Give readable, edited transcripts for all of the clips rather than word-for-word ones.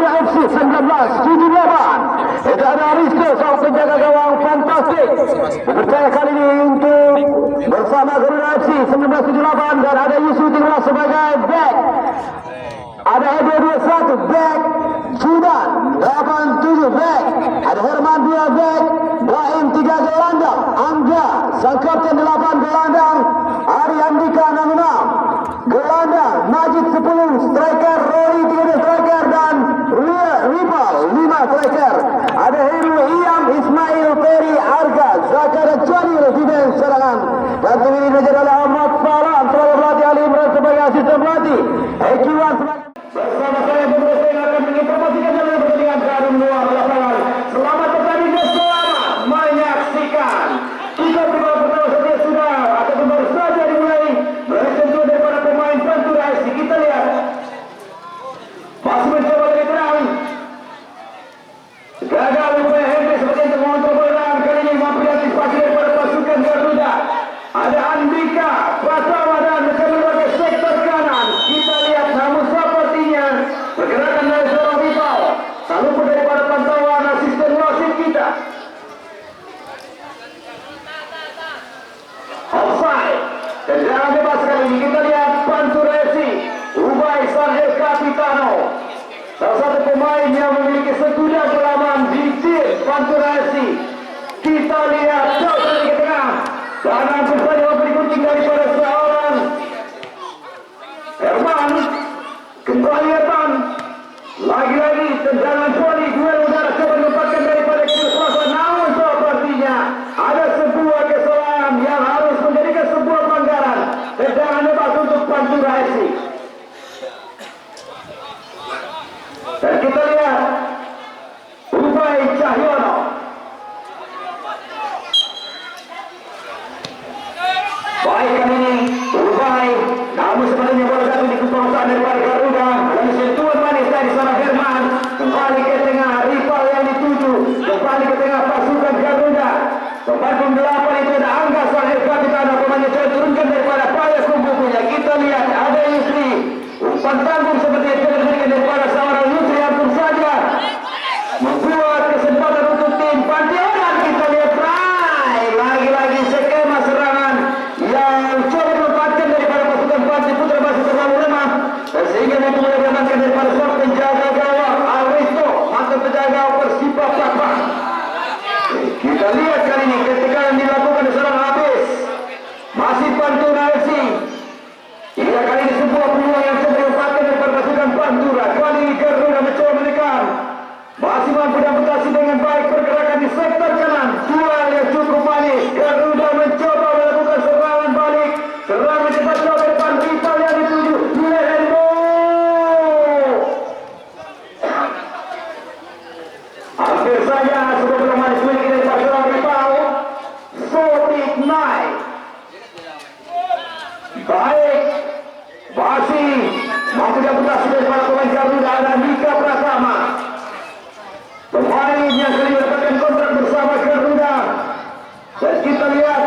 Garuda FC 1978. Itu ada Rizko, seorang penjaga gawang fantastik. Dipercaya kali ini untuk bersama Garuda FC 1978 dan ada Yusuf Tinggal sebagai back. Ada Edo 21 back, Sudan 87 back, ada Herman 2 back, Brahim 3 gelandang, Angga sang kapten 8 gelandang, Ari Andika 66 gelandang, Majid 10 striker, Rory 13 striker dan Ripal 5 striker. Ada Heru, Iam, Ismail, Ferry, Arga, Zaka dan Chani defense serangan. Dan tim ini dijaga oleh Ahmad Salam sebagai pelatih, Ali Imran sebagai asisten pelatih, Ekiwan sebagai bersama saya Bung yang akan menginformasikan dalam pertandingan Karung luar lapangan. Selamat bertanding dan selamat menyaksikan. Kita berdoa pertama saja sudah ataupun baru saja dimulai bersentuh daripada pemain Pantura FC. Kita lihat masih mencoba dari terang. Gagal upaya Henry seperti untuk mengontrol bola. Kali ini mampu diantisipasi daripada pasukan Garuda. Ada Andika, Pratama dan mencoba ke sektor kanan. Kita lihat namun sepertinya pergerakan dari seorang rival tak luput daripada pantauan asisten wasit kita. Offside. Tendangan bebas kali ini. Kita lihat Pantura FC, Ubay Sahel Kapitano, salah satu pemain yang memiliki segudang pengalaman di tim Pantura FC. Kita lihat jauh dari ke tengah dan langsung saja memberi gunting daripada seorang Herman. Kembali Herman, lagi-lagi tendangan voli duel udara coba menempatkan daripada kiri selatan, namun sepertinya ada sebuah kesalahan yang harus menjadikan sebuah pelanggaran. Tendangan bebas untuk Pantura FC. Dan kita lihat Ubay Cahyono. Baik kali ini Ubay, namun sebenarnya bola jatuh di kekuasaan daripada Garuda. Lalu sentuhan manis dari sana Herman, kembali ke tengah rival yang dituju, kembali ke tengah pasukan Garuda. Tempat pun 8 itu ada Angga Sahir Kapitano, pemainnya coba turunkan daripada payah kubukunya. Kita lihat ada Yusri, umpan tanggung seperti yang coba diberikan daripada seorang Yusri Abdul saja membuat kesempatan untuk tim Pantiora. Kita lihat lagi-lagi skema serangan yang coba dimanfaatkan daripada pasukan Panti Putra masih terlalu lemah, dan sehingga mampu mendapatkan daripada seorang penjaga gawang Aristo, mantan penjaga Persiba Papa. Kita lihat kali ini ketika yang dilakukan seorang habis masih Pantura FC. Ia kali ini sebuah peluang yang coba dimanfaatkan daripada pasukan Pantura. Kali ini Garuda mencoba menekan, masih mampu diamputasi dengan baik pergerakan di sektor kanan. Duel yang cukup manis. Garuda mencoba melakukan serangan balik. Serangan cepat ke depan, rival yang dituju Lehenbo. Hampir saja sudah bermanis memiliki dari pasukan rival. Sotik naik. Baik, masih mampu diamputasi daripada pemain Garuda dan Andika Pratama. Pemain yang kali mendapatkan kontrak bersama Garuda. Dan kita lihat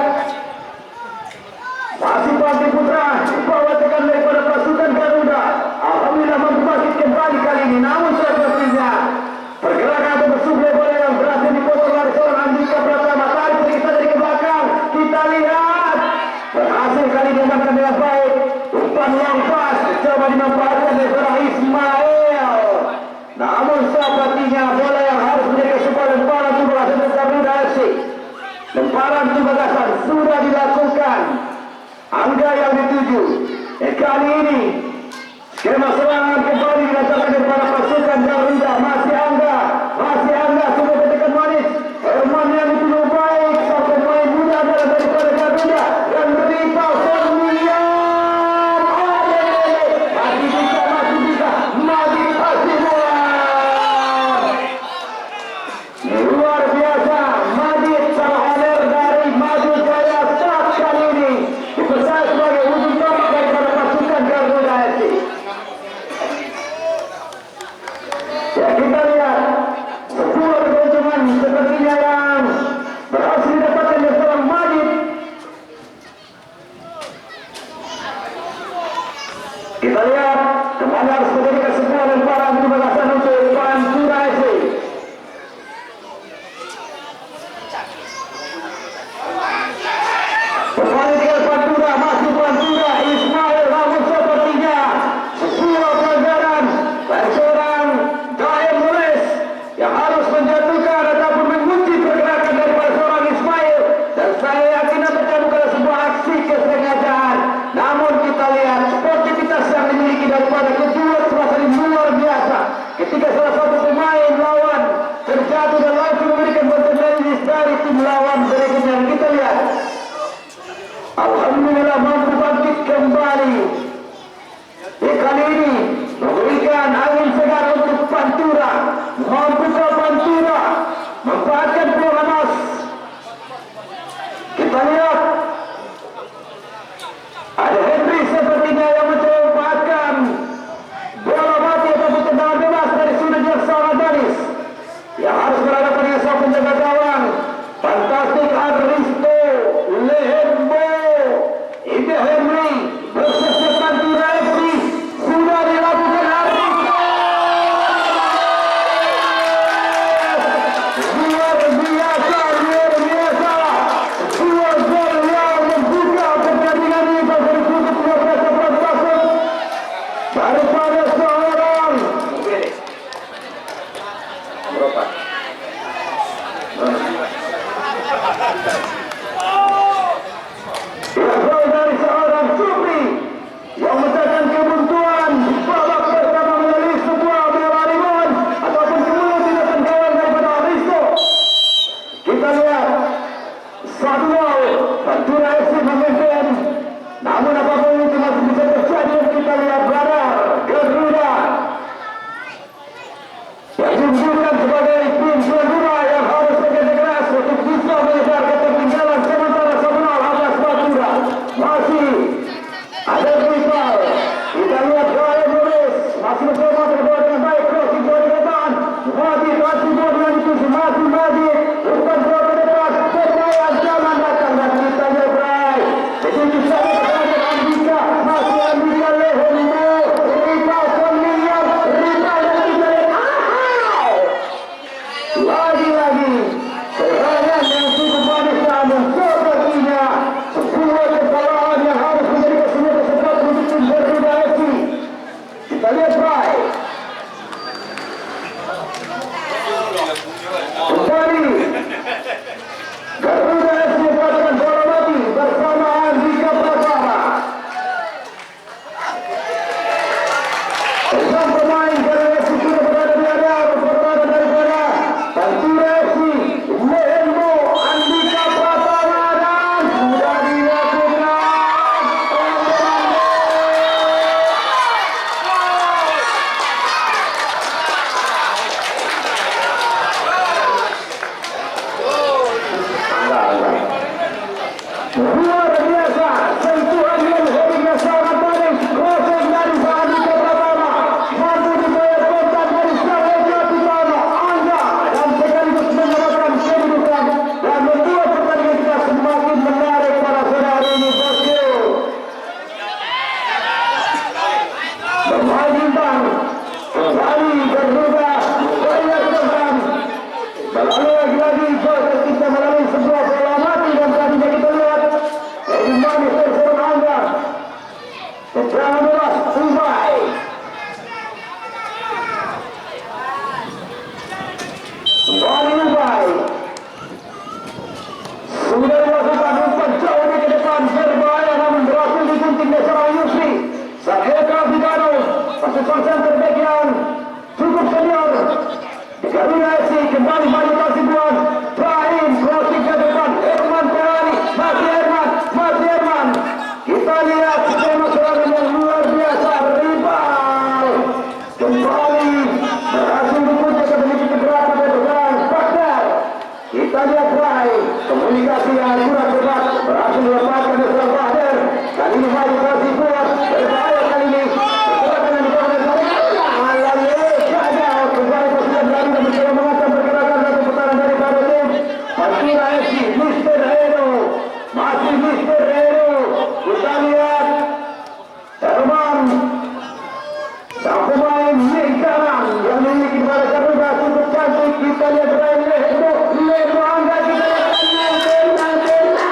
masih Panti Putra dibawa tekan daripada pasukan Garuda. Alhamdulillah mampu bangkit kembali kali ini, namun sepertinya pergerakan atau bersuplai bola yang berhasil dipotong oleh seorang Andika Pratama. Tarik sedikit dari ke belakang. Kita lihat berhasil kali ini dimainkan dengan baik. Umpan long pass coba dimanfaatkan oleh seorang Ismail, namun sepertinya bola yang harus menjadi sebuah lemparan tubuh untuk Garuda FC. Lemparan tubuh bagasan sudah dilakukan. Angga yang dituju. Kali ini skema serangan kembali dilakukan daripada pasukan Garuda. Masih Angga sudah berdekat manis. Herman yang dituju baik. Sampai pemain muda adalah daripada Garuda dan rival Formian. Masih bisa. Madi Hasibuan. Luar biasa. Madi Salhaner dari Madu Jaya saat kali ini dipesan sebagai ujung tombak daripada pasukan Garuda FC. Ya, kita lihat sebuah keuntungan sepertinya yang ketika salah satu pemain lawan terjatuh dan langsung memberikan bantuan dari tim lawan berikutnya. Kita lihat, alhamdulillah mampu bangkit kembali. Kali ini memberikan angin segar untuk Pantura, membuka Pantura, memanfaatkan peluang emas. Kita lihat ada Henry sepertinya yang mencoba memanfaatkan bola mati ataupun tendangan bebas dari sudut yang sangat manis yang harus berhadapan dengan sang penjaga gawang. Fantastik Aristo Lehembo Ide Henry versus Pantura FC sudah dilakukan Aristo. Luar biasa, luar biasa. Dua gol yang membuka pertandingan ini pada sudut 15 masuk daripada seorang berapa? Gol dari seorang Supri yang memecahkan kebuntuan di babak pertama melalui sebuah bola rebound ataupun kemudian tindakan gawang daripada Aristo. Kita lihat 1-0 Pantura FC memimpin, namun apapun itu masih bisa terjadi. Kita lihat Barar Garuda yang diunjukkan sebagai tim tuan rumah yang harus bekerja keras untuk bisa mengejar ketertinggalan sementara 1-0 atas Pantura. Masih ada rival. Kita lihat Ryan Morris masih mencoba berbuat dengan baik, crossing bola di depan. Masih bola dengan itu masih umpan bola ke depan. Pemain jangan datang dan kita nyebrang. Begitu saja terhadap Andika, masih Andika Lehembo, rival pemilihan, rival yang kita lihat. Lagi-lagi serangan yang cukup manis namun sepertinya sebuah kesalahan yang harus menjadi kesulitan sesuatu untuk tim Garuda FC. Kita lihat baik kembali Garuda FC mendapatkan bola mati bersama Andika Pratama. Enam pemain Garuda FC sudah berada di area pertahanan daripada Pantura FC. Lehembo, Andika Pratama dan sudah dilakukan luar biasa. Sentuhan yang headingnya sangat manis, crossing dari Andika Pratama mampu dibayar kontak dari Samuel Kapitano Angga dan sekaligus menyebabkan kedudukan dan membuat pertandingan kita semakin menarik pada sore hari ini. Bosku bermain imbang kembali Garuda membayar kontak melalui lagi-lagi kita melalui sebuah bola mati dan tadinya kita lihat dari manis tersebut Angga tendangan bebas Ubay kembali Ubay sudah dilakukan umpan jauh ke depan berbahaya namun berhasil digunting oleh seorang Yusri. Samuel Kapitano masih konsen terbaik yang cukup senior di Garuda FC kembali maju kasih buat Brahim crossing ke depan Herman Ferrari masih Herman. Kita lihat skema serangan yang luar biasa. Rival kembali berhasil dipuncak memiliki keberatan dan partner. Kita lihat Brahim komunikasi yang kurang tepat berhasil dilepaskan oleh seorang partner. Kali ini maju kasih buat berbahaya kali ini pergerakan yang dilakukan kembali pasukan Garuda mencoba mengancam pergerakan dan pertahanan daripada tim Pantura FC. Mr. Hero masih Mr. Hero. Kita lihat Herman sang pemain kanan yang memiliki pada Garuda cukup cantik. Kita lihat Ryan Lehembo Angga. Kita lihat tenang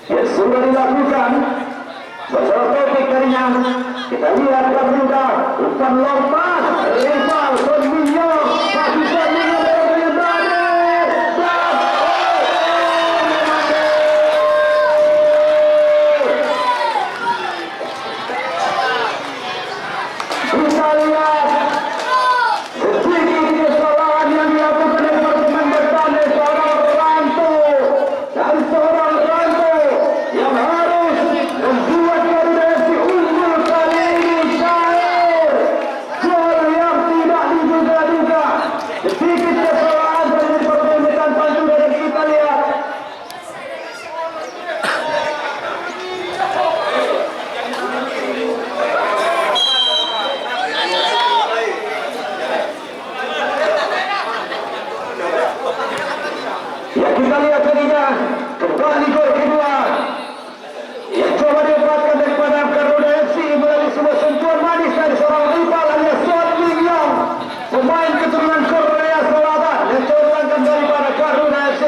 Ya sudah dilakukan. Bersama topik darinya kita lihat Garuda umpan lompat rival Sonminyo masih Sonminyo dari Badir kita lihat sedikit kesalahan yang dilakukan oleh pemain bertanding seorang Ranto dan seorang Ranto yang harus membuat Garuda FC unggul kali ini cair gol yang tidak diduga-duga. Sedikit kesalahan dari permainan Pantura dan kita lihat kita lihat tadinya kembali gol kedua yang coba didapatkan daripada Garuda FC melalui sebuah sentuhan manis dari seorang rival alias Son Min-young, pemain keturunan Korea Selatan yang coba daripada Garuda FC.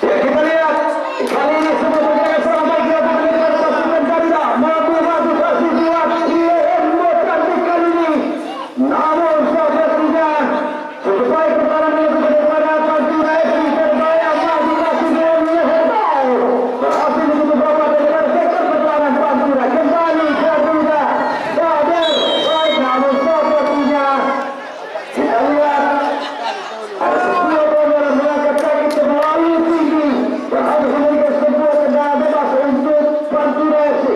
Ya kita lihat kali ini semua penjaga serang baik dilakukan daripada pasukan Garuda mampu kasih buat Lembo cantik kali ini, namun sahaja tidak cukup baik pertahanan dilakukan daripada Pantura FC berbahaya masih kasih Lembo berhasil untuk beberapa daripada sektor pertahanan Pantura kembali Garuda Badir baik namun sahaja tidak kita lihat ada sebuah bola mengangkat kaki terlalu tinggi dan harus memberikan sebuah tendangan bebas untuk Pantura FC.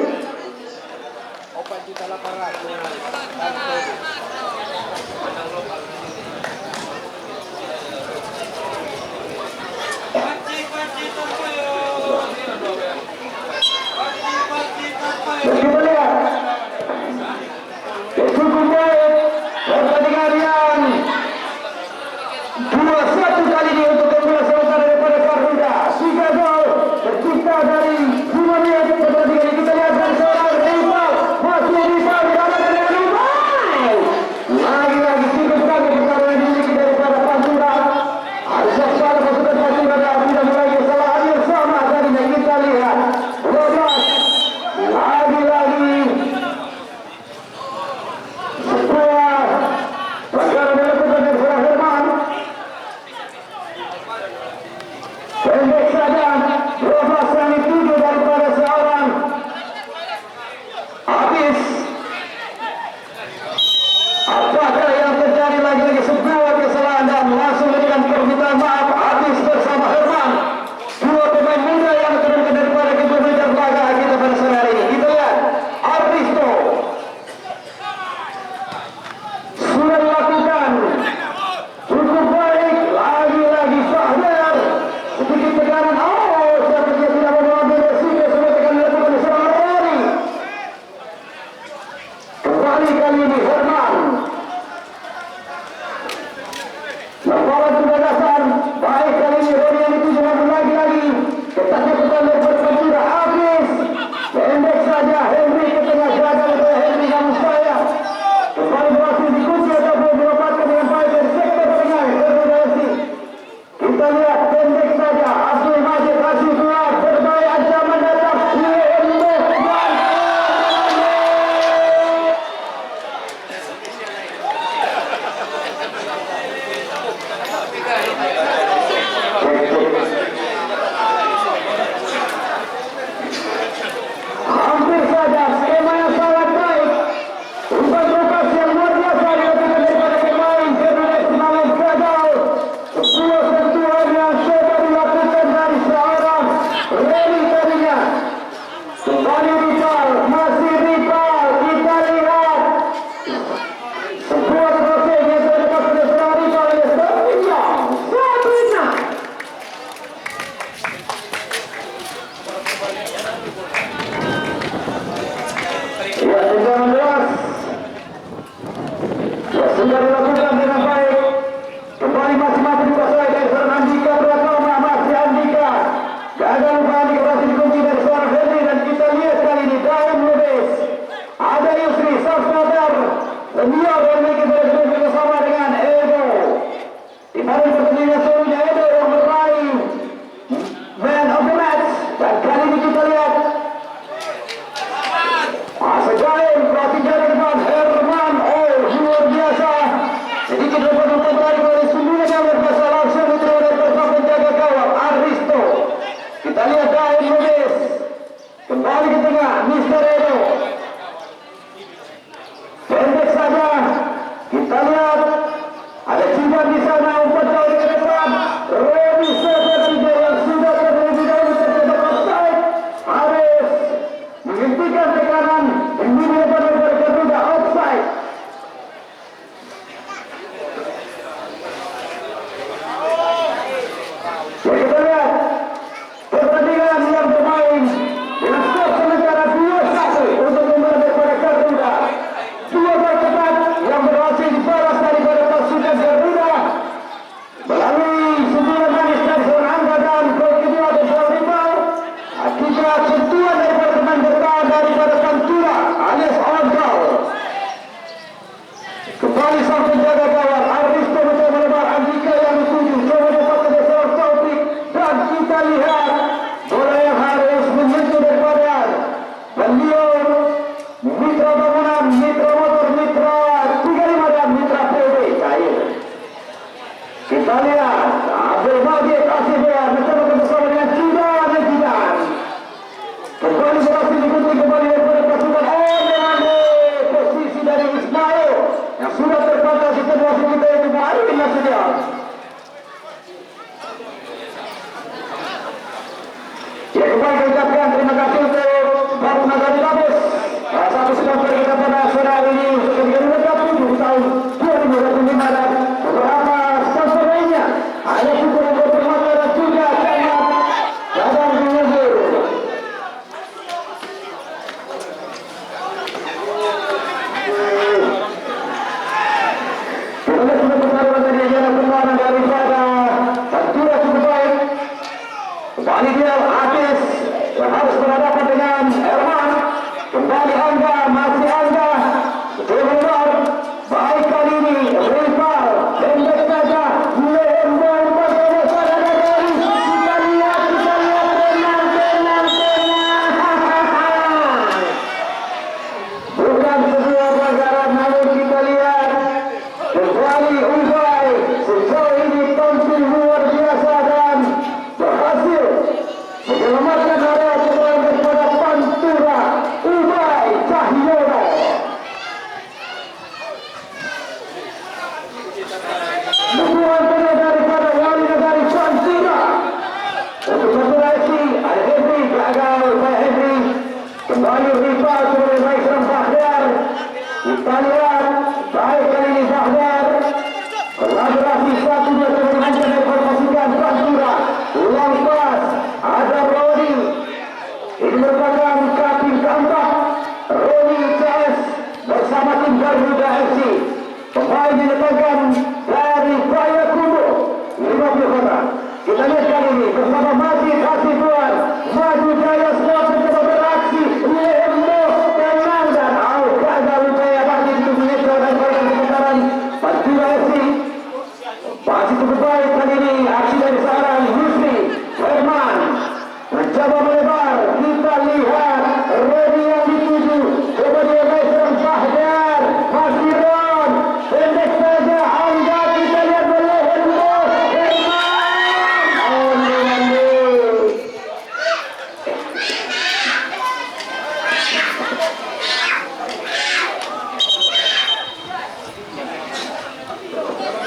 Kita lihat cukup baik pertandingan yang 2-1 kali ini untuk keunggulan sementara daripada Garuda. 3 gol tercipta dari 2 menit pertandingan ini. Kita lihat dari seorang rival masih rival dilakukan dengan baik. Lagi-lagi cukup kami pertandingan ini daripada Pantura. Harusnya salah pasukan Pantura dan tidak mulai kesalahan yang sama tadinya. Kita lihat 12 lagi-lagi sebuah pelanggaran dilakukan dari seorang Herman. Pendek saja 12 yang dituju daripada seorang Habis. Apakah yang terjadi lagi-lagi sebuah kesalahan dan langsung memberikan permintaan maaf Habis bersama Herman, dua pemain muda yang terdekat daripada kedua meter belakang kita pada sore hari ini. Kita lihat Aristo sudah dilakukan cukup baik, lagi-lagi Fahler sedikit tekanan. Siapa dia tidak mau mengambil resiko semua tekanan dilakukan di seorang Rory. Kembali kali ini Herman membawa dasar baik kali ini Rory yang dituju namun lagi-lagi ketatnya pertandingan berpenjura Habis pendek saja Henry ke tengah gagal oleh Henry namun saya kembali berhasil dikunci ataupun dilepaskan dengan baik dari sektor tengah Garuda FC. Kita lihat pendek saja Abdul Majid kasih keluar berbahaya ancaman datang Lembo dan hampir saja skema yang sangat baik, umpan rokasi yang luar biasa dilakukan daripada pemain Garuda FC namun gagal. Sebuah sentuhan yang coba dilakukan dari seorang Remy tadinya. Kembali rival, masih rival. Kita lihat sebuah proses yang terlepas oleh seorang rival alias Sabrina. Ya, 19 ya sudah dilakukan Kembali sang penjaga gawang Aristo mencoba melebar, Andika yang dituju coba mendapatkan seorang Taufik, dan kita lihat bola yang harus menyentuh daripada beliau mitra bangunan, mitra motor, mitra 35 dan mitra PB cair. Kita lihat Abdul Majid Asifia mencoba bersama dengan Kidan dan Kidan kembali berhasil diikuti kembali daripada pasukan posisi dari Ismail yang sudah terbatas di situasi kita itu Mu'arwin Nasution. Ya, kembali kita ucapkan terima kasih untuk Bapak Nazari Babes, salah satu sponsor kita pada sore hari ini untuk kegiatan 7 tahun 2025 dan beberapa sponsor lainnya. Ada syukur yang berterima dan juga sangat sadar menyebut. Kita sudah pertarungan tadi yang perlawanan daripada Pantura cukup baik. Kembali dia Hafiz yang harus berhadapan dengan Herman. Kembali Angga, masih Angga. Benar, baik kali ini rival pendek saja. Lembang bagaimana saudara dari kita lihat tenang. Bukan sebuah pelanggaran, namun kita lihat kembali Ubay sejauh ini tampil luar biasa dan berhasil menyelamatkan area kemenangan daripada Pantura Ubay Cahyono. Dukungan penuh daripada wali negari Pantura. Untuk satu lagi ada Henry, gagal oleh Henry. Kembali rival kemudian baik serang Bahdar. Kita lihat baik kali ini Bahdar kolaborasi satu dua kemudian daripada pasukan Pantura. Ulang pas ada Rodi. Ini merupakan kapten keempat Rodi CS bersama tim Garuda FC. Pemain didatangkan dari Payakumbuh 50 kota. Kita lihat kali ini bersama Majid Hasibuan, Maju Jaya semua mencoba beraksi. Lembo tenang dan gagal upaya Majid untuk menyesal dan berikan kebenaran Pantura FC. Masih cukup baik kali ini aksi dari seorang Yusri Herman mencoba melebar. Kita lihat Rodi yang dituju coba dia baik serang Bahdar, masih Ron pendek saja Angga. Kita lihat boleh Lembo Herman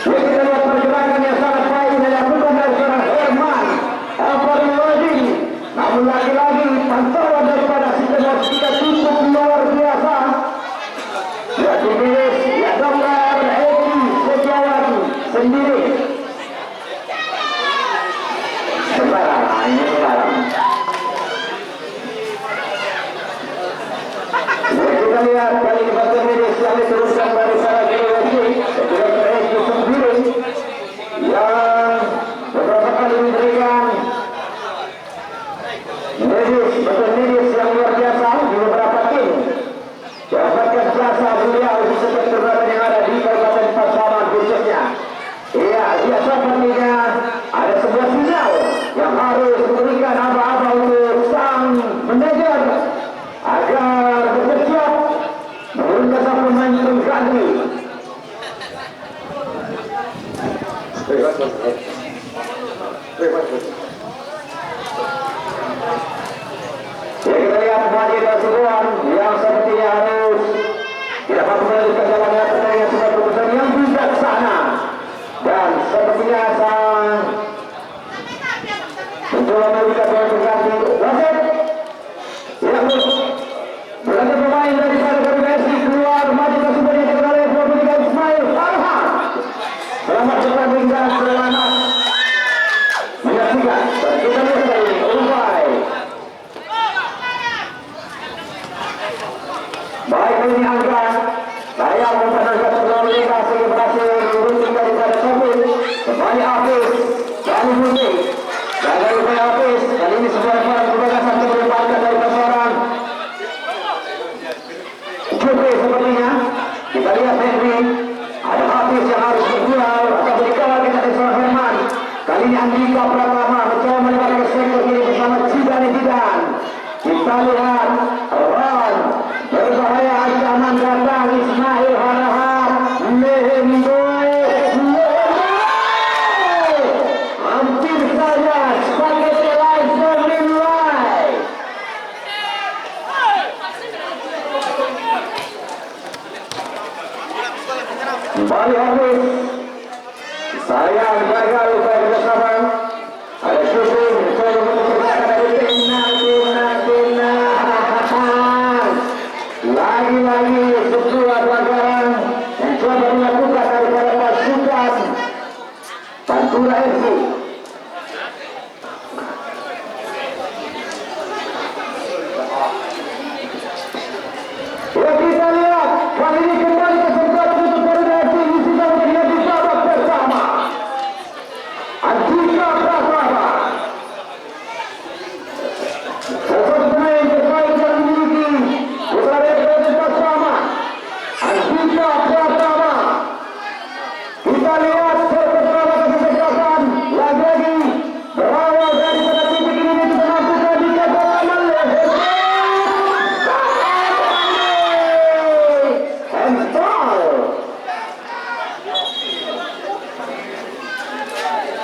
kita lihat pergerakan yang sangat baik yang dilakukan dari seorang Herman Alfarmadi. Namun lagi-lagi pantauan daripada sistem kita cukup luar biasa. Ya Timis, ya Dongkar, Eki, Setiawan sendiri. Sebarang, ini sebarang. Kita lihat kali ini Bapak Medis yang diteruskan dari sana GWC Direktur Eki sendiri yang beberapa kali memberikan medis, betul medis yang luar biasa di beberapa tim. Dapatkan jasa beliau di setiap turnamen yang ada di Kabupaten Pasaman khususnya. Iya, dia sepertinya ada sebuah sinyal yang harus diberikan apa-apa untuk sang manajer agar bersiap menurunkan sang pemain pengganti. Ya, kita lihat Majid Hasibuan yang sepertinya harus tidak mampu melanjutkan jalannya pertandingan sebuah keputusan yang bijaksana dan sepertinya sang mencoba memberikan pemain pengganti. Wasit tidak berganti pemain daripada Garuda FC keluar. Majid Hasibuan yang terkenal oleh 23 Ismail Farhan. Selamat bertanding dan selamat menyaksikan. Dan kita lihat kali ini Ubay. Baik kali ini Angga, saya memperkenalkan sebelum mereka sehingga berhasil beruntung daripada Taufik. Kembali Hafiz, kali ini gagal upaya Hafiz. Kali ini sebuah lemparan kebagasan terlepaskan dari seorang Jupri sepertinya. Kita lihat Henry Andika Pratama mencoba melebar ke sektor kiri bersama Zidane Zidane. Kita lihat Ron berbahaya, ancaman datang Ismail Harahap Lehemboy hampir saja sebagai equalizer nilai. Kembali habis. Sayang gagal upaya bersama. Ada syuting mencoba menciptakan dari lagi-lagi sebuah pelanggaran mencoba dilakukan daripada pasukan Pantura FC. Ya, kita lihat kali ini kembali kesempatan untuk koordinasi di sini menjadi di babak pertama. Andika Pratama, sosok pemain terbaik yang dimiliki Putra Representasi Sama. Andika Pratama, kita lihat seberapa kesempatan lagi-lagi berawal dari pada titik ini kita mampukan di kegagalan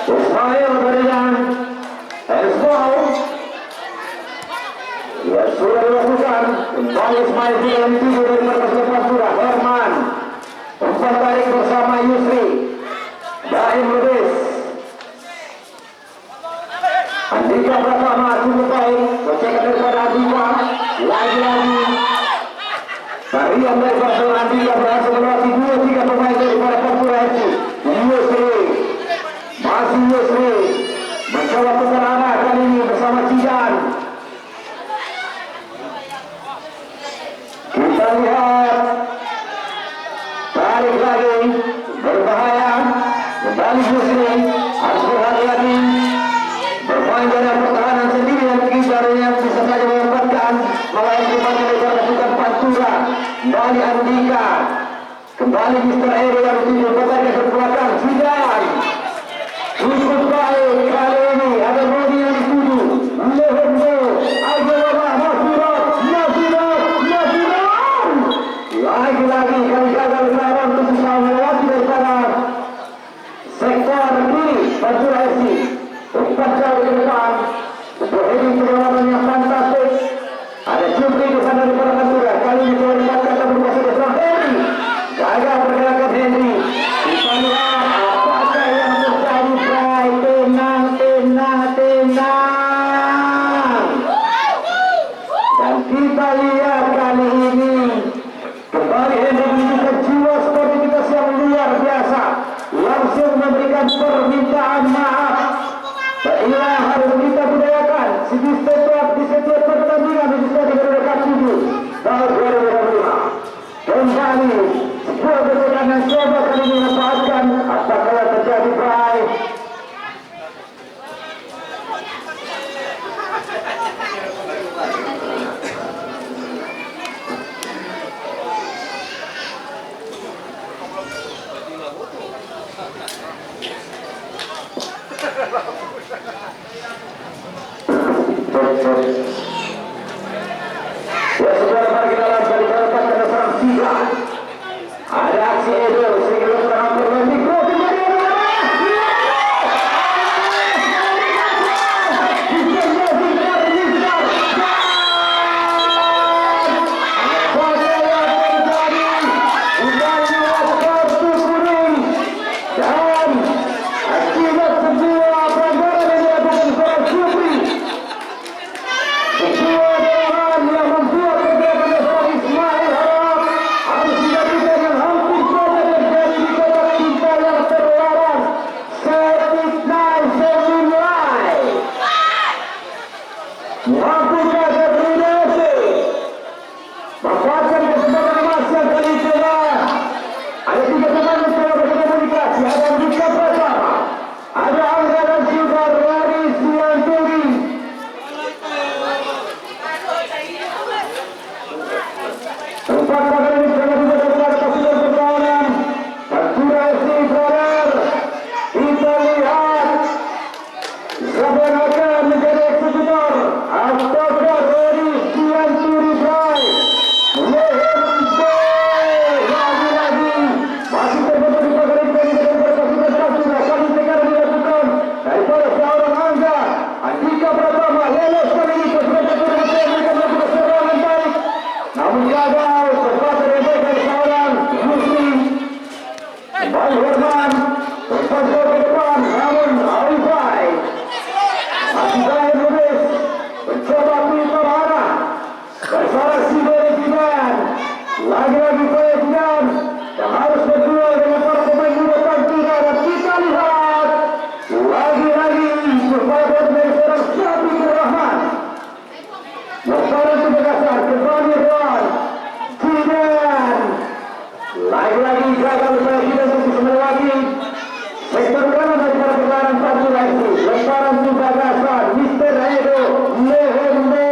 Ismail berikan Esbol. Ya, sudah dilakukan. Kembali Ismail di dalam tujuh dari markas Pantura. Herman umpan tarik bersama Yusri. Daim Lubis. Andika Pratama cukup baik. Bocekan daripada Andika. Lagi-lagi tarian dari Barcelona. Andika berhasil melewati 2-3 pemain daripada Pantura FC. Yusri, masih Yusri mencoba putar arah kali ini bersama Zidane. Kita lihat tarik lagi berbahaya. Kembali Yusri harus berhati-hati bermain dalam pertahanan sendiri yang kejar yang bisa saja menyebabkan malah kembali dari pasukan Pantura. Kembali Andika, kembali Mr. Eri yang tujuh pertandingan kekuatan Zidane. Cukup baik kali ini ada Rodi yang dituju. Lehembo, Aguilera, Nasirat. Lagi-lagi kami gagal melawan untuk bisa melewati daripada sektor kiri Pantura FC. Umpan jauh ke depan. Untuk heading perlawanan yang fantastis. Ada Jupri di sana daripada Pantura. Kali ini coba dapatkan dan berkuasa ke sebelah Henry. Gagal pergerakan Henry. Kita lihat apakah yang terjadi. Tenang. Dan kita lihat kali ini kembali Henry menunjukkan jiwa sportivitas yang luar biasa. Langsung memberikan permintaan maaf. Inilah harus kita budayakan. Di setiap pertandingan bisa diberikan 7 tahun 2025. Kembali sebuah gesekan yang coba kali ini memanfaatkan. Apakah yang terjadi baik? Ya, saudara, kita lanjut dari dalam serang Zidane. Ada aksi Edo sehingga kurang hampir mikro kembali Kembali Herman, berpasang ke depan, namun Arifai masih terakhir Lubis mencoba pintar arah bersama si Berikinan. Lagi-lagi Berikinan yang harus berduel dengan para pemain muda Pantura, dan kita lihat lagi-lagi supaya dari seorang Syafiq Rahman Lemparan kebegasan kembali Ron Jidan. Lagi-lagi gagal upaya Jidan untuk melewati sektor kanan daripada pertahanan Pantura itu. Lemparan kebegasan Mr. Edo Lehembe.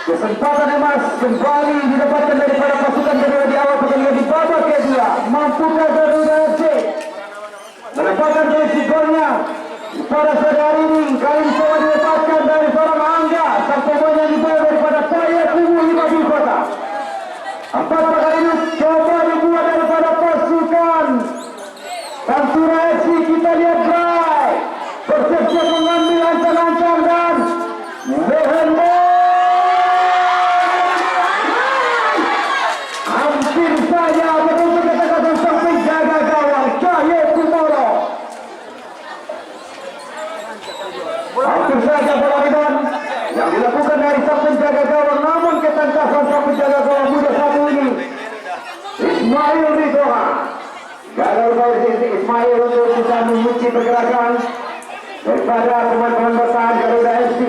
Kesempatan emas kembali didapatkan daripada pasukan Garuda di awal pertandingan di babak kedua. Mampukah Garuda FC mendapatkan posisi golnya pada sore hari ini? Kali ini coba didapatkan dari seorang Angga, sang pemain yang dibawa daripada Paya Kubu Lima Kota. Empat kali ini coba dibuat daripada pasukan Pantura FC. Kita lihat baik, bersiap-siap mengambil ancang-ancang dan Lehembe. Hampir saja dilakukan dari sang penjaga gawang, namun ketangkasan sang penjaga gawang muda satu ini Ismail Ridhoha gagal posisi. Ismail untuk bisa mengunci pergerakan daripada pemain-pemain bertahan Garuda FC.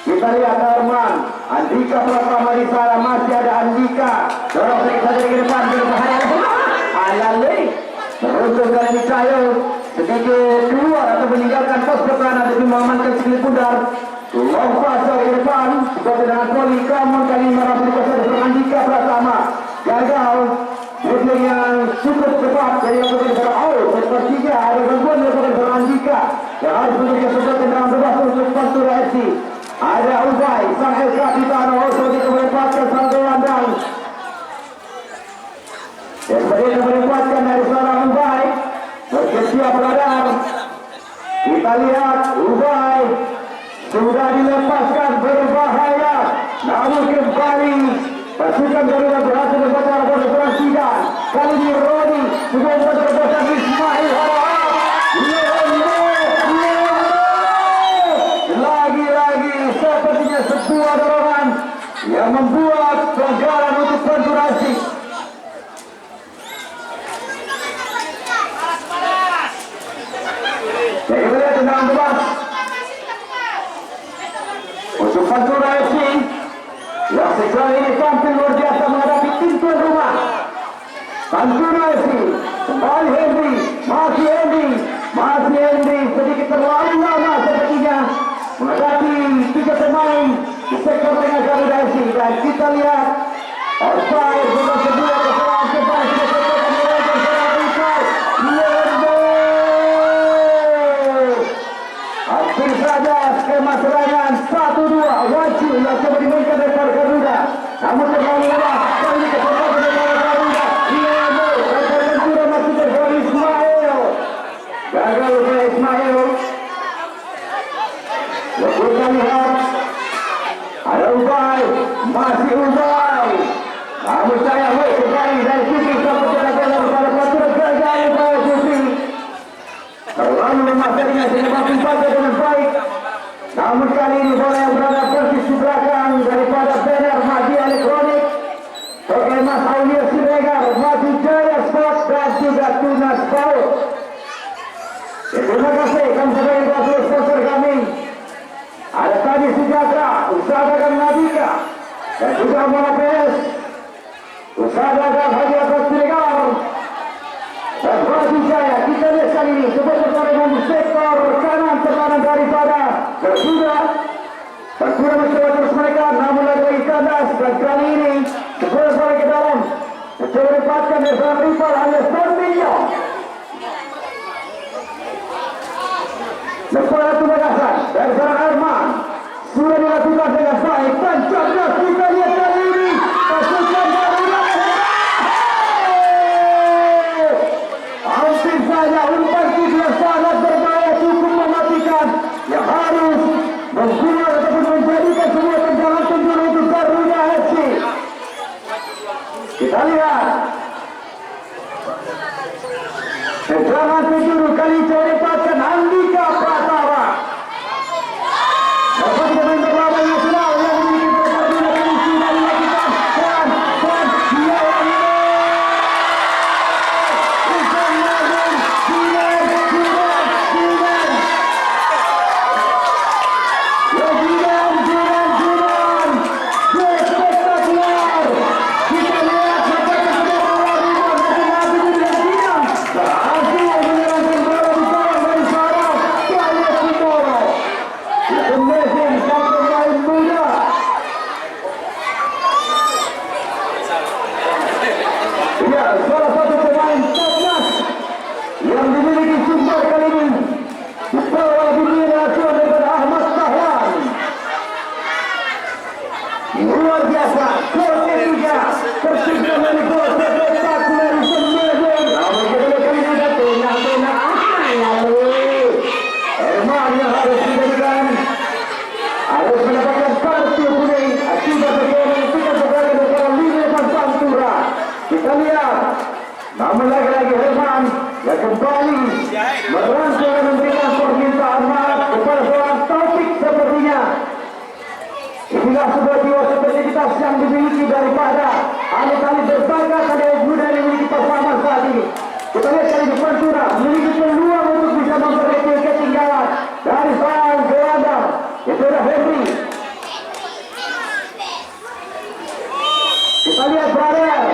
Kita lihat Arman Andika Pratama di sana, masih ada Andika dorong sedikit saja ke depan, berbahaya alalui teruntuk dari Cahyo sedikit keluar atau meninggalkan pos pertahanan demi mengamankan sekali pundar. Lompat ke depan seperti dengan poli Kamon kali merasa dikuasai dari Andika Pratama, gagal dribbling yang cukup cepat dari yang berbeda out. Sepertinya ada gangguan dilakukan oleh Andika yang harus memberikan sesuatu tendangan bebas untuk Pantura FC. Ada Ubay sang El Capitano untuk menempatkan sang gelandang. Sepertinya menempatkan dari seorang Ubay bersiap radar. Kita lihat Ubay sudah dilepaskan, berbahaya, namun kembali pasukan Garuda berhasil membaca bola perhatian. Kali ini Roni juga membaca bola Ismail. Lagi-lagi sepertinya sebuah dorongan yang membuat pelanggaran untuk Panturasi. Jadi melihat tendangan bebas untuk Pantura FC yang sekarang ini tampil luar biasa menghadapi tim tuan rumah. Pantura FC kembali Henry, masih Henry sedikit terlalu lama sepertinya menghadapi tiga pemain di sektor tengah Garuda FC. Dan kita lihat offside bukan sebuah kesalahan kembali sudah terjadi melakukan serangan Ricard Leonardo. Hampir saja skema serangan 1-2 wajib yang coba dimainkan dari Garuda, namun terlalu lemah. Kali ini kesempatan dari Garuda Leonardo dan sudah masuk dari Ismail, gagal oleh Ismail. Kita lihat ada Ubay, masih Ubay, namun saya kembali dari sisi sampai terdapat pada Pantura, gagal Ubay Sufi. Terlalu lemah tadinya sehingga membaca dengan baik, namun kali ini bola yang berada persis di belakang daripada banner Mahdi Elektronik, Oke Mas Aulia Siregar, Maju Jaya Sport dan juga Tunas Paut. Terima kasih kami sebagai wakil sponsor kami. Ada Tadi Sejahtera, Usaha Dagang Nabika, dan juga Mola PS, Usaha Dagang Haji Atas Siregar, dan Maju Jaya. Kita lihat kali ini sebuah pertandingan di sektor kanan pertahanan daripada Garuda. Pantura mencoba terus mereka, namun lagi kandas, dan kali ini sebuah balik ke dalam mencoba dapatkan dari seorang rival alias Tornillo. Lepas itu bagasan dari seorang Arman sudah dilakukan dengan baik dan cerdas. Kita lihat kali ini pasukan Garuda hampir saja umpan yang sangat berbahaya, cukup mematikan, yang harus membuat ataupun menjadikan semua tendangan penjuru untuk Garuda FC. Kita lihat tendangan penjuru kali ini didapatkan Andika Pratama. Dapat pemain berlawan nasional yang memiliki pertandingan kali sudah dilakukan dan dia namun lagi-lagi Herman yang kembali merangkul dan memberikan permintaan maaf kepada seorang Taufik sepertinya. Inilah sebuah jiwa sportivitas yang dimiliki daripada alih-alih berbagai kader muda yang memiliki performa saat ini. Kita lihat kali di Pantura memiliki peluang untuk bisa memperbaiki ketinggalan dari sang gelandang itu adalah Henry. Kita lihat brother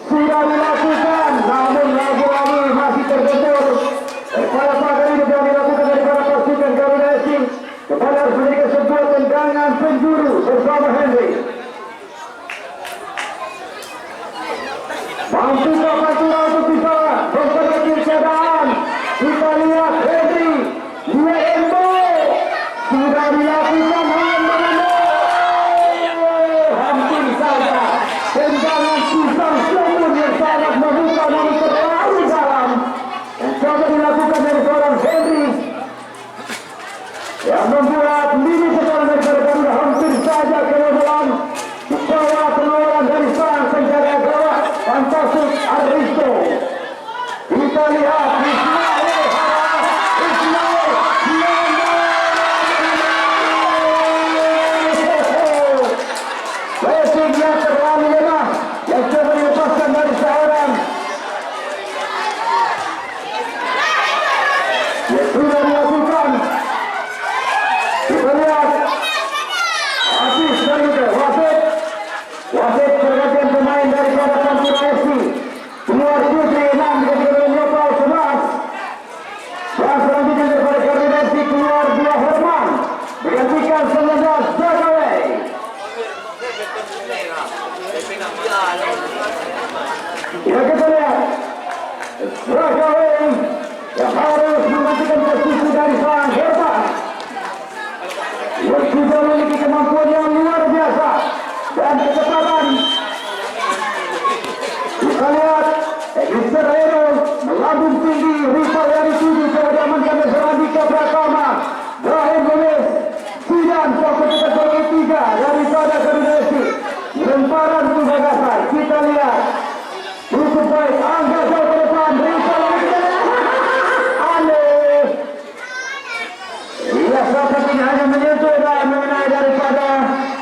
sudah dilakukan, namun lagi-lagi masih terbentur. Daripada pagar ini sudah dilakukan daripada pasukan Garuda FC. Kembali harus memberikan sebuah tendangan penjuru bersama Henry. Mampukah Pantura untuk bisa memperbaiki keadaan? Kita lihat Henry, dia Embo sudah dilakukan hampir saja tendangan susah sumur yang sangat membuka namun terlalu dalam yang coba dilakukan dari seorang Henry yang membuat lini sekarang daripada Garuda hampir saja kebobolan di bawah pengeluaran dari sang penjaga gawang Fantastic Aristo. Kita lihat Ismailnya terlalu lemah yang coba dilepaskan dari seorang yang sudah dilakukan. Kita lihat habis dari wasit pergantian pemain daripada Pantura FC keluar Putri 6 ketika menyokol 11 dan selanjutnya daripada Garuda FC keluar 2 Herman digantikan 19 Zakaway. Ya kita lihat Zakaway yang harus menggantikan posisi dari sang Herman yang sudah memiliki kemampuan yang luar biasa dan kecepatan. Kita lihat Mr. Hero melambung tinggi, rival yang dituju coba diamankan oleh Andika Pratama, Brahim Gomez, Sidan fokus ke sebagai 3 daripada Garuda FC. Lemparan ke gagasan, kita lihat cukup baik, angka jauh ke depan, rival aneh. Ia sepertinya hanya menyentuh dan mengenai daripada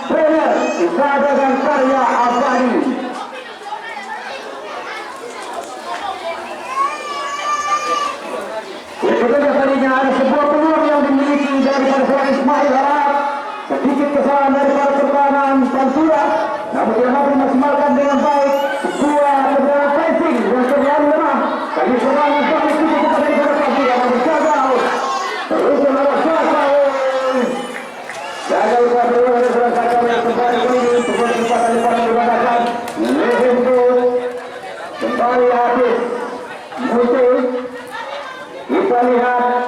trainer Isada dan Karya Abadi. Ketika tadinya ada sebuah peluang yang dimiliki daripada seorang Ismail Harap, sedikit kesalahan daripada pertahanan Pantura, namun dia mampu memaksimalkan dengan baik sebuah tendangan passing yang terlalu lemah. Kali serangan balik itu kepada daripada Pantura namun gagal. Terus menolak Sakau. Gagal pada peluang daripada Sakau yang kembali ini sebuah kesempatan depan digunakan. Lehendur kembali habis. Muncul. Kita lihat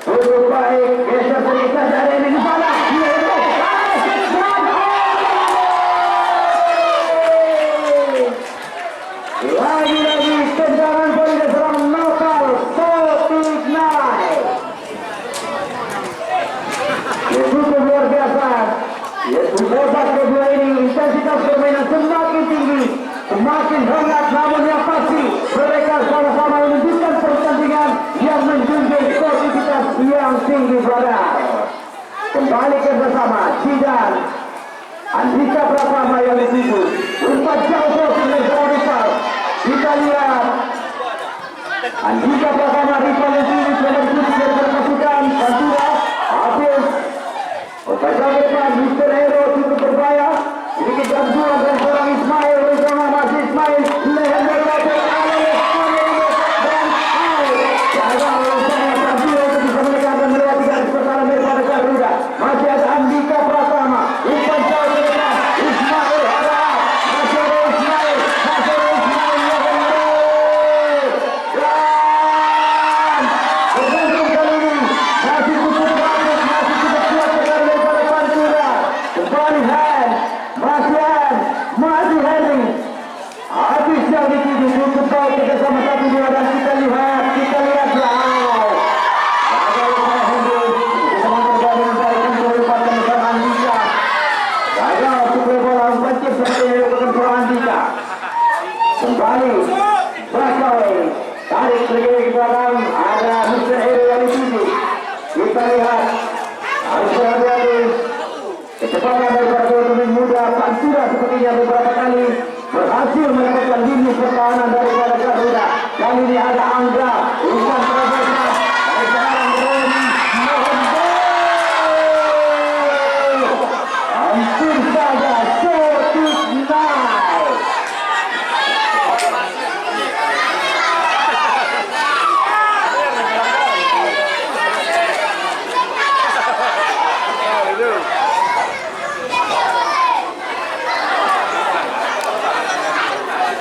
cukup baik geser sedikit dari ini di sana. Lagi-lagi tendangan poin serang lokal Celtic Knight. Cukup luar biasa. Babak kedua ini intensitas permainan semakin tinggi, semakin hangat, namun yang pasti mereka sama-sama menunjukkan pertandingan yang menjunjung sportivitas yang tinggi berada. Kembali ke bersama Sidan Andika Pratama yang dituju umpat jauh dengan seorang rival. Kita lihat Andika Pratama rival yang tinggi sudah dituju dari pasukan Pantura habis umpat jauh depan. Mr. Hero cukup berbahaya, sedikit gangguan dan seorang Ismail bersama masih Ismail leher berbagai dan jaga oleh saya Pantura untuk bisa menekan dan melewati garis pertahanan daripada Garuda. Masih ada Andika Pratama umpan jauh ke depan. Ismail Harap masih ada Ismail yang menarik dan bergantung kali ini masih cukup bagus, masih cukup kuat sekali daripada Pantura. Kembali hand masih Henry habis yang dituju cukup baik kita sama 1-2 dan kita lihat gagal oleh Henry kita mencoba dengan baik untuk melepaskan seorang Andika. Gagal untuk bola pancing seperti yang dilakukan seorang Andika. Kembali Zakaway tarik lagi ke belakang, ada Mr. Hero yang dituju. Kita lihat harus berhati-hati kecepatan daripada kakinya beberapa kali berhasil mendapatkan lini pertahanan daripada Garuda. Kali ini ada Angga, bukan terbaiknya. Dari sekarang Roni mohon gol. Hampir saja Sotik naik.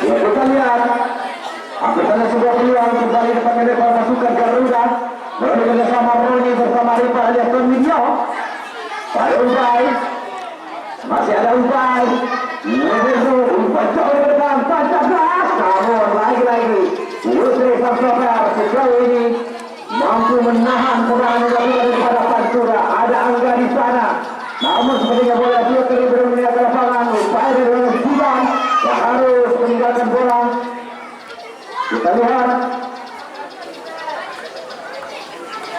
Ya, kita lihat apabila sebuah peluang kembali dapat mendapat masukan Garuda bersama sama Roni bersama Ripa alias Tomilio. Pada Ubay masih ada Ubay Ubay jauh ke depan tancap gas, namun lagi-lagi Yusri Samsofer sejauh ini mampu menahan serangan Garuda daripada Pantura. Ada Angga di sana, namun sepertinya bola dia kali belum meninggalkan lapangan. Upaya dengan Sidan yang harus meninggalkan bola. Kita lihat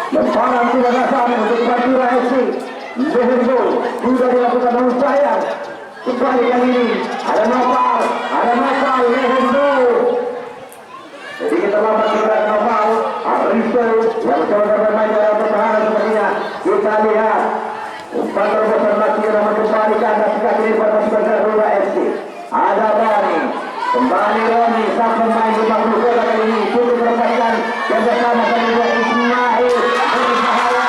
lemparan tidak dasar untuk Pantura FC. Lehengo sudah dilakukan dengan sayang. Kembali yang ini ada Nopal Lehengo. Jadi kita lambat kepada Nopal Aristo yang mencoba bermain dalam pertahanan sepertinya. Kita lihat umpan terobosan lagi yang kembali ke atas kaki daripada pasukan Garuda FC. Ada Roni, kembali Roni, sang pemain 50 kota kali ini cukup melepaskan kerjasama dari dua Ismail berbahaya.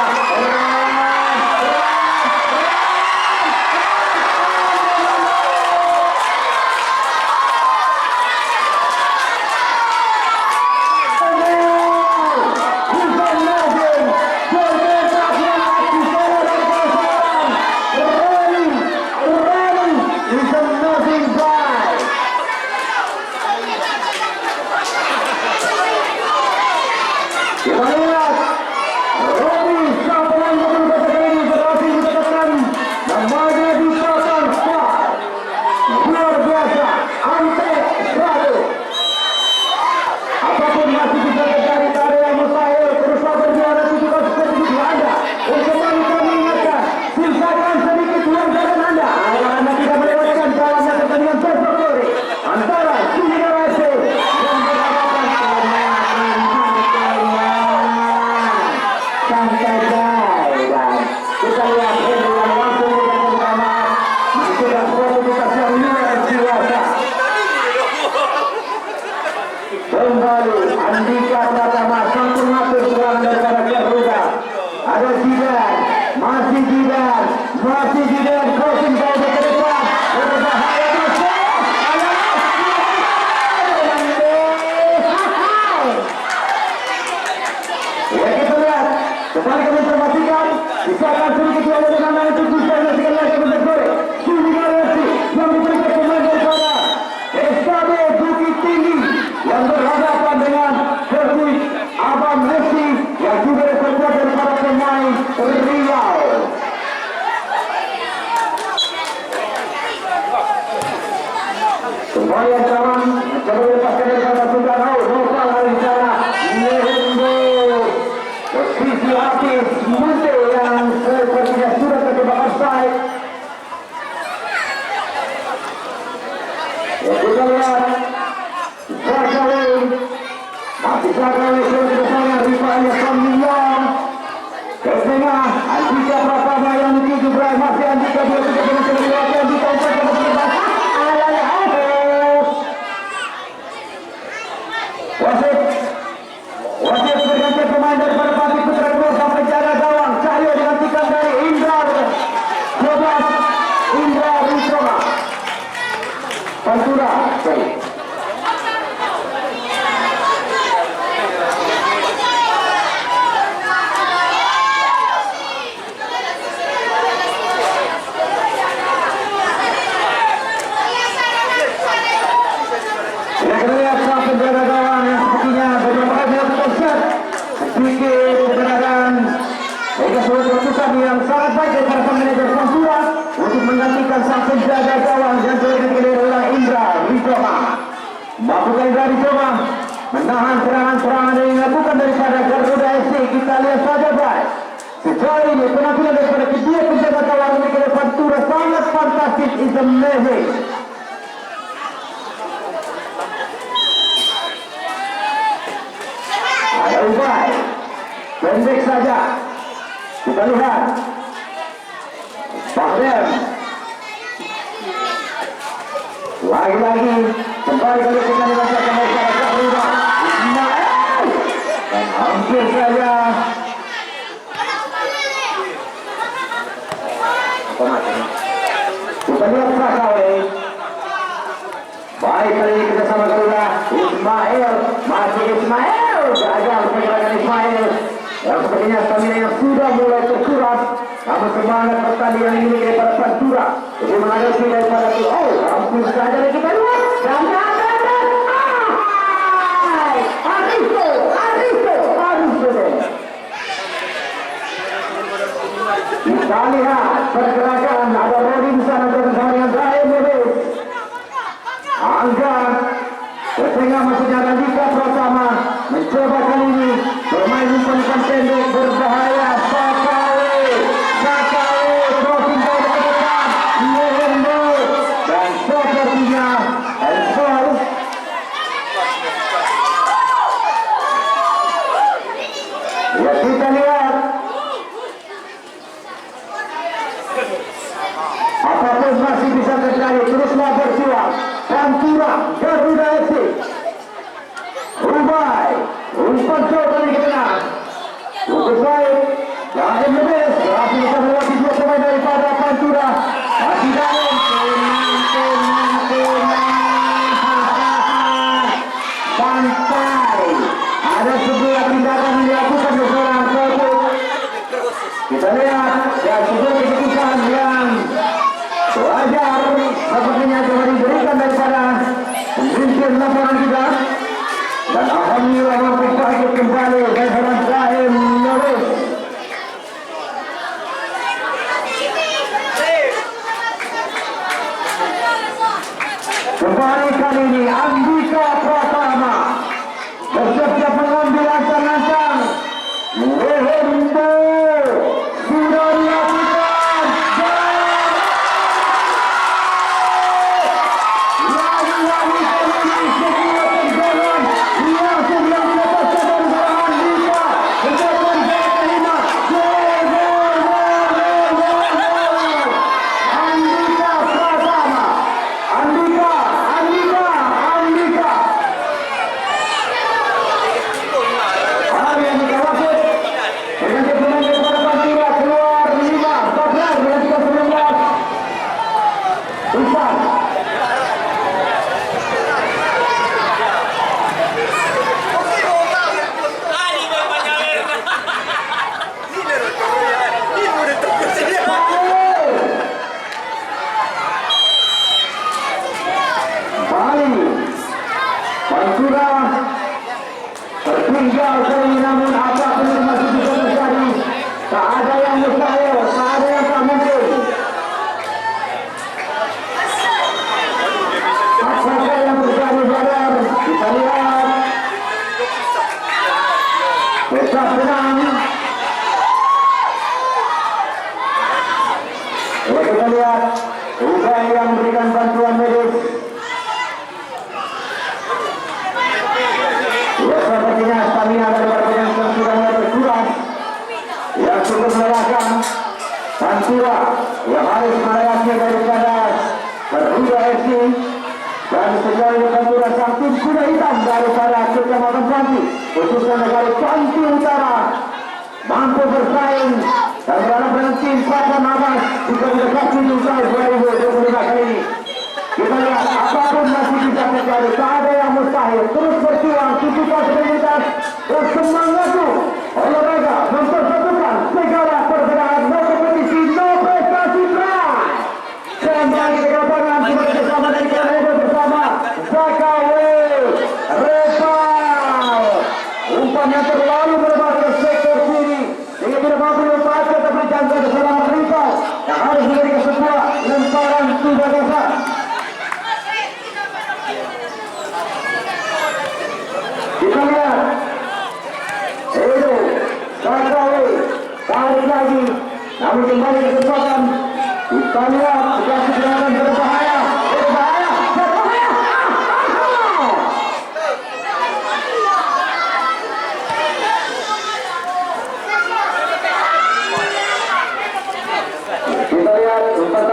Kembali Andika Pratama sang pengatur serangan daripada Garuda. Ada Zidan, masih Zidan crossing ball ke depan. Berbahaya besar. Ya, kita lihat kembali kami informasikan sisakan sedikit oleh dengan itu bisa menyaksikan lagi bentuk goreng. Sini Garasi yang diberikan pemain daripada SKB Bukit Tinggi yang berhadapan dengan Persib Abang Messi yang juga terbuat daripada pemain Riau. Kembali ancaman mencoba melepaskan daripada Sukarno. Nopal hari sana Lehengo posisi aktif Munte yang sepertinya sudah terjebak offside. Ya, kita lihat masih Zakawin sudah bersama Rifa alias Tomilio ke tengah. Andika Pratama yang dituju Brian, masih Andika dia juga dengan terlihat Andika umpan ke depan. Wasit berganti pemain daripada Pati Putra keluar sampai jaga gawang. Cahyo digantikan dari Indra 12 Indra Wisoma Pantura. Yang sangat baik daripada manajer Pantura untuk menggantikan sang penjaga gawang yang terkena oleh Indra Wisoma. Mampu Indra Wisoma menahan serangan-serangan yang dilakukan daripada Garuda FC. Kita lihat saja baik sejauh ini penampilan daripada kedua penjaga gawang ini ke Pantura sangat fantastis, is amazing. Adam. Lagi-lagi kembali ke depan dirasakan oleh para berubah Ismail dan hampir saja kita lihat Sakawe. Baik, kali ini kita sama Garuda Ismail, masih Ismail, gagal pergerakan Ismail yang sepertinya stamina yang sudah mulai terkuras. Namun semangat pertandingan ini daripada Pantura lebih menghadapi daripada itu. Oh, hampir saja kita lihat dan kita lihat pergerakan ada Rodi di sana bersama dengan Zahir Neves. Angga setengah maksudnya Andika Pratama mencoba kali ini bermain umpan pendek berbahaya. Sakawe crossing ball ke depan Lehendo dan sepertinya Ensol. Ya, kita lihat apapun masih bisa terjadi. Teruslah berjuang Pantura Garuda FC. Rubai umpan coba dari ke tengah cukup baik dan Neves berhasil bisa melewati dua pemain daripada Pantura. Masih dalam santai. Ada sebuah tindakan yang dilakukan oleh seorang pemain. Kita lihat dan sebuah keputusan yang wajar sepertinya coba diberikan daripada pemimpin lapangan kita. Dan alhamdulillah mampu bangkit kembali dari seorang Zahir Neves. Kembali kali ini Andika Pratama bersiap-siap mengambil ancang-ancang. Lehendo sudah dilakukan dan lagi-lagi kali ini sebuah tendangan yang sedang dilepaskan dari seorang Andika. Tendangan dari kelima. Andika Pratama. Andika. Hari yang kita wasit dengan pemain daripada Pantura keluar 5-14 dengan 3-19. Umpan. Bali Pantura tertinggal kali, namun apapun yang masih bisa terjadi. Tak ada yang mustahil, tak ada yang tak mungkin. Apakah yang terjadi Badar? Kita lihat tetap tenang. Kita lihat Rubai yang memberikan bantuan medis. Ya, sepertinya stamina daripada yang sudah mulai berkurang. Yang cukup melelahkan Pantura yang harus melewati daripada Garuda FC. Dan sejauh ini Pantura sang tim kuda hitam daripada Kecamatan Panti, khususnya negara Panti Utara, mampu bersaing dan berharap dengan tim Patan Abbas juga mendekati usai 2025 kali ini. Kita lihat apapun masih bisa terjadi, tak ada yang mustahil. Terus berjuang, tunjukkan soliditas dan semangat olahraga mempersatukan segala perbedaan. No kompetisi, no prestasi, try. Kembali ke lapangan kita bersama dan kita hidup bersama Sakawe Repal. Umpan yang terlalu berlebar ke sektor kiri sehingga tidak mampu dilepaskan, tapi jangka ke seorang Repal yang harus memberikan sebuah lemparan sudah dasar. Kita lihat Edo Sakawe tarik lagi, namun kembali ke kesempatan. Kita lihat situasi serangan berbahaya. Kita lihat umpan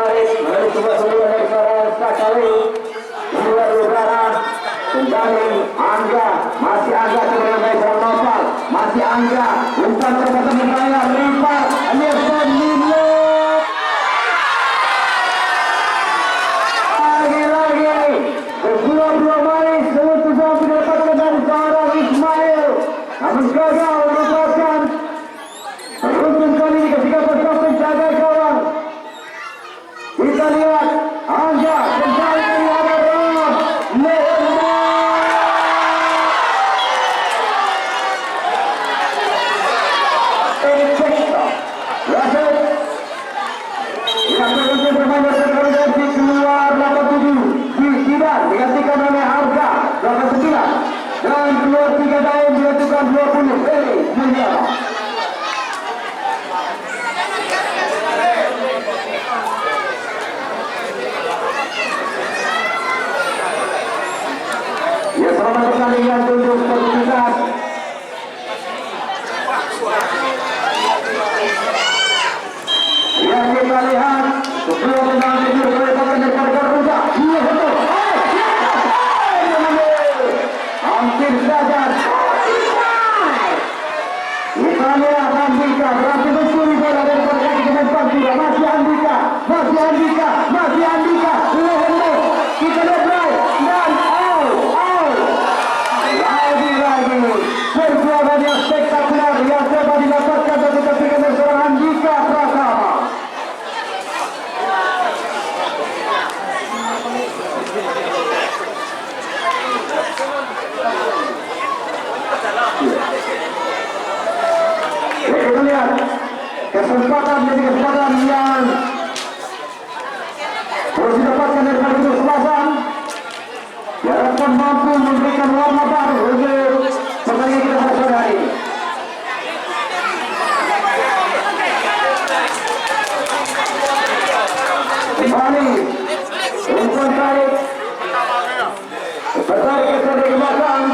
Kita lihat Anja kembali dari hadapan Lehenda. Keluar 87 tidak digantikan oleh Harga 89 dan keluar 3 daun digantikan 20 Mulyana. Ya, selamat pertandingan untuk pertunjukan. Ya, kita lihat kedua tendangan tidur kelepasan dari Garuda. Iya betul. Hampir saja. Kita lihat Andika berhasil mencuri bola dari kaki dengan Pantura. Masih Andika. Lehendo. Kita lihat dan lagi perjuangan yang spektakular yang coba didapatkan dari kepikan seorang Andika Pratama. Kita lihat kesempatan yang terus didapatkan dari Batu Selatan. Diharapkan mampu memberikan warna baru untuk pertandingan kita pada sore hari ini. Kembali umpan tarik bertarik ke belakang.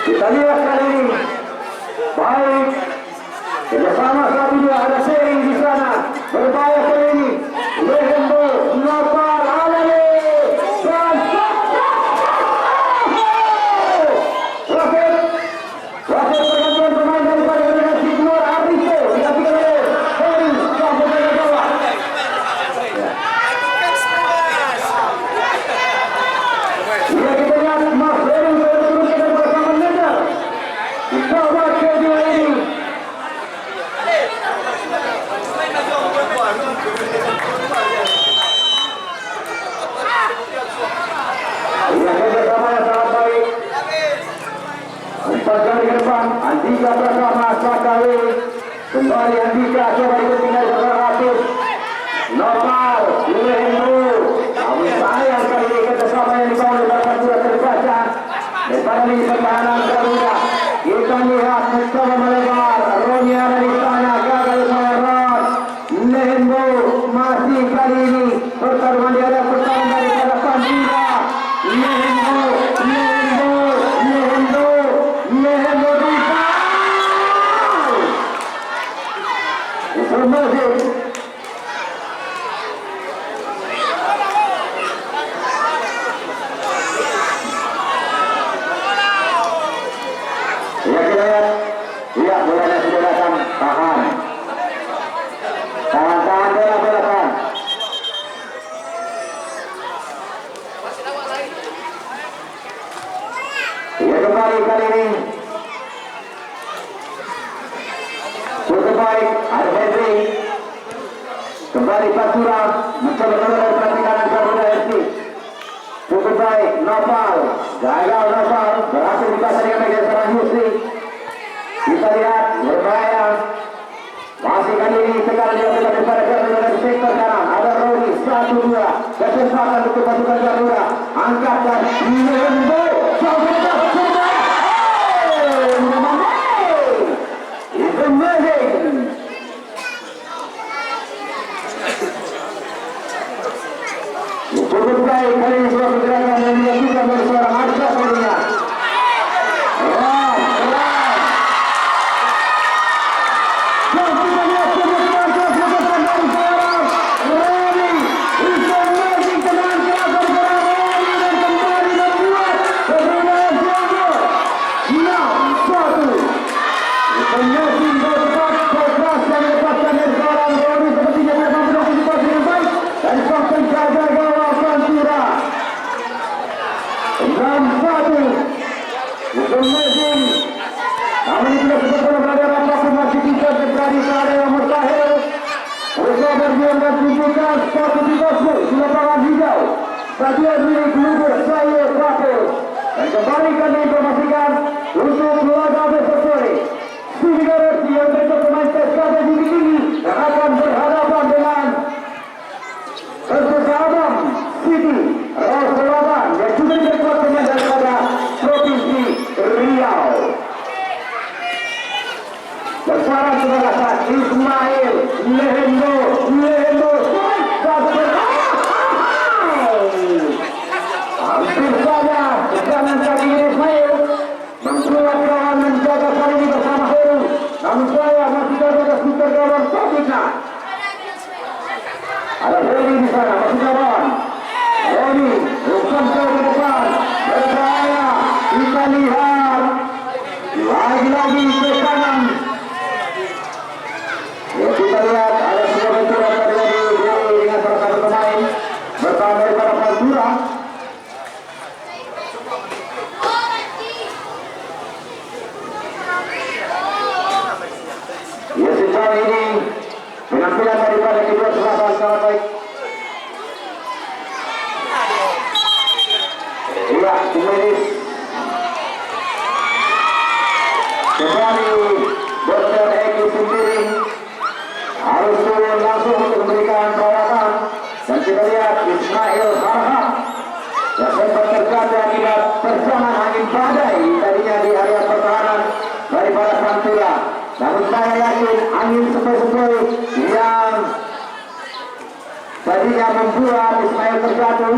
Kita lihat kali ini baik kerjasama saat ini ada sharing di sana berbahaya kali ini Lehendo Nopal Alale dan Rafael pergantian pemain daripada delegasi keluar Arifo digantikan oleh Heri sampai ke bawah. Ya, kita lihat Mas Heri turunkan dari bersama Neda di bawah kedua ini. Ia kerjasama yang sangat baik. Empat kali ke depan, Andika Pratama Sakawi. Kembali Andika coba ditinggal seorang Ratus. Nopal, Lehendo. Namun sayang kali ini kerjasama yang dibangun oleh Pantura terbaca. Daripada ini pertahanan Garuda. Kita lihat mencoba melebar. Roni ada di sana, gagal merot. Lehendo masih kali ini pertarungan di hadapan pertahanan daripada Pantura. Lehendo rival. Informasi. Ya, kita lihat. Ya, bolanya sudah datang. Tahan bola tahan. Ya, kembali kali ini cukup baik. Ada Henry. Kembali Pantura mencoba dari belakang kanan Garuda FC. Cukup baik. Nopal gagal. Nopal berhasil dipasang dengan meja seorang Yusri. Kita lihat berbahaya. Masih kali ini tekan dilakukan daripada Garuda dari sektor kanan. Ada Roni 1-2. Kesempatan untuk pasukan Garuda. Angkat dan Lehendo. It's amazing. Cukup baik kali ini sebuah pergerakan yang dilakukan oleh seorang Arsyad kalinya. Dan kita lihat kebetulan kebetulan dari seorang Roni. It's amazing tenang keras dari seorang Roni dan kembali membuat stadion dan tunjukkan sepatu di bosku di lapangan hijau stadion milik Lubur Saya Kapel. Dan kembali kami informasikan untuk laga besok sore Singapura yang bentuk pemain PSKB Bukit Tinggi yang akan berhadapan dengan Persesahabatan City Selatan yang juga berkuat pemain daripada Provinsi Riau. Bersama dengan Ismail Lehendo hampir saja serangan kaki Ismail membuat kawan menjaga kali ini bersama Heru, namun saya masih ada super kawan Topikna. Ada Heri di sana, masih kawan Heri bukan ke depan berbahaya. Kita lihat lagi-lagi ke kanan. Ya, kita lihat ada sebuah benturan terjadi dengan salah satu pemain bertahan daripada Pantura. Ya, sejauh ini penampilan daripada kedua selatan sangat baik. Iya, Tumelis kembali Dr. Eki sendiri harus turun langsung untuk memberikan perawatan. Dan kita lihat Ismail Harhab yang sempat terjatuh akibat terjangan angin badai tadinya di area pertahanan daripada Pantura. Namun saya yakin angin sepoi-sepoi yang tadinya membuat Ismail terjatuh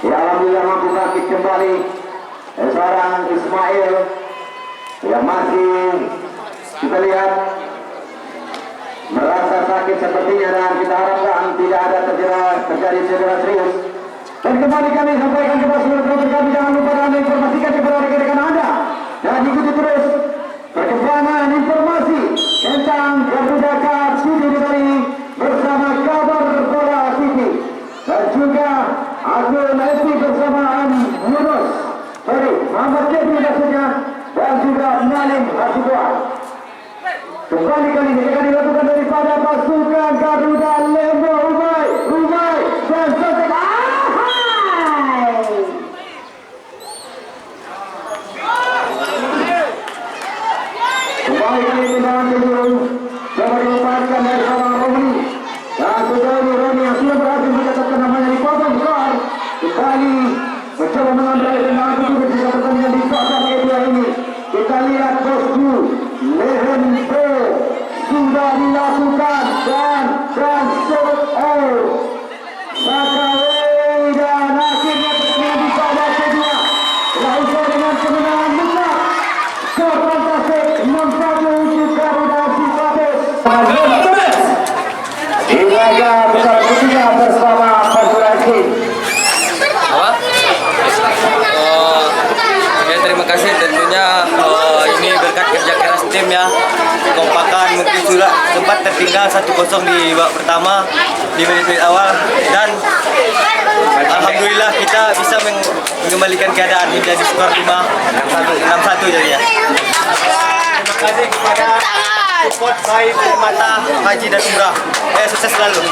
ya, alhamdulillah mampu bangkit kembali seorang Ismail yang masih kita lihat merasa sakit sepertinya, dan kita harapkan tidak ada terjadi cedera serius. Dan kembali kami sampaikan kepada seluruh penonton kami, jangan lupa dan informasikan kepada rekan-rekan Anda dan ikuti terus perkembangan informasi tentang Garuda Cup City ini bersama Kabar Bola City dan juga Agil Messi bersama Muhammad Kebi maksudnya, dan juga Nalim Hasibuan. Kembali kali ini akan dilakukan daripada pasukan Garuda Lembo Umay dan Sotek. Kembali kali ini dengan tujuan coba dilepaskan dari seorang Romi, dan sejauh ini Romi yang sudah berhasil mencatatkan namanya di papan skor kembali mencoba mengambil tendangan tujuh ketika pertandingan di pasar kedua ini. Kita lihat bosku Lehendo sudah dilakukan dan shoot out Sakawai, dan akhirnya pertandingan di babak kedua berakhir dengan kemenangan mutlak skor fantastik 6-1 untuk Garuda Cipabes di laga besar ketiga bersama Pantura FC. Terima kasih tentunya, ini berkat kerja keras tim ya, kompakan mungkin sudah sempat tertinggal 1-0 di babak pertama di menit-menit awal, dan alhamdulillah kita bisa mengembalikan keadaan menjadi skor 6-1 jadinya. Terima kasih kepada support baik mata Haji dan Umrah. Sukses selalu.